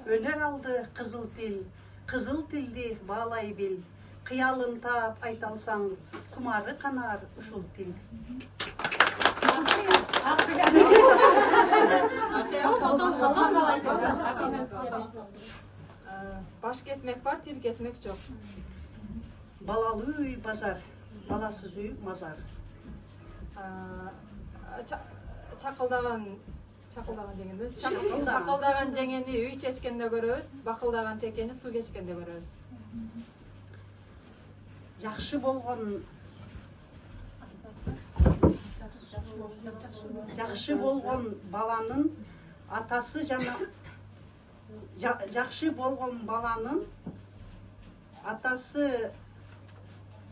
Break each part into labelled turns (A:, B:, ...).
A: Өнер алды қызыл тілді bağlay bil. Қиялын тап айта алсаң, құмары қанар ушул тил.
B: Баш kesmek var, til kesmek çok.
A: Балалы үй базар, баласыз үй мазар.
B: Çakıldagan jengeni, çakıldagan jengeni үй чечкенде көрөбүз, бакылдаган текени суу кечкенде көрөбүз.
A: Жақшы болған баланын атасы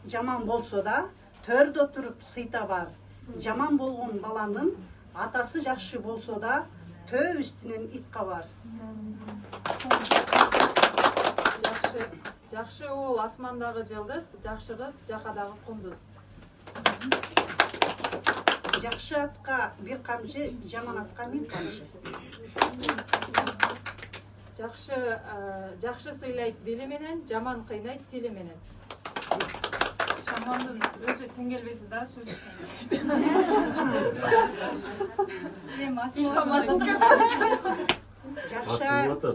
A: жаман болсо да төрдө отуруп сый табар. Жаман болгон баланын атасы жакшы болсо да төө үстүнөн ит кабар.
B: Жакшы уул асмандагы жылдыз, жакшы кыз жакадагы кундуз.
A: Жакшы атка бир камчы, жаман атка миң камчы.
B: Жакшы сыйлайт дили менен, жаман кыйнайт тили менен.
C: Шамандын өзү теңгелбеси да сөз.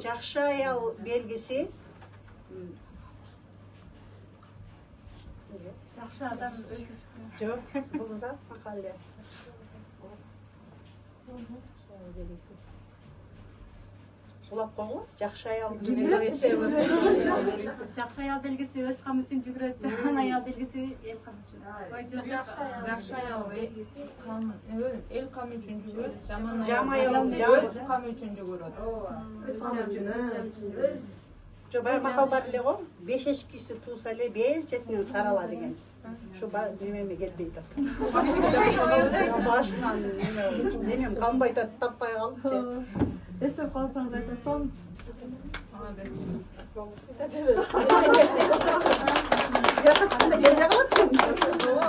A: Жакшы аял белгиси
D: Жақшы адам өзі.
A: Жоқ, бұл зат мақале. Улап қоңы, жақшы аял белгісі.
D: Жақшы аял белгісі өз қам үшін жүгіреді, жаман аял белгісі ел қам үшін.
C: Жақшы аял белгісі ел қам үшін жүгіреді, жаман
A: аял
C: өз қам үшін жүгіреді.
A: Şu bay makallar ile o, 5 eşkisi tuğsa ile belçesinden sarala degen. Şu bay dememe gelmeydi. Başından demem kanbayda tapmaya kaldı.
D: Esnaf kalsanız zaten son.
A: Yakasında gelecek olur.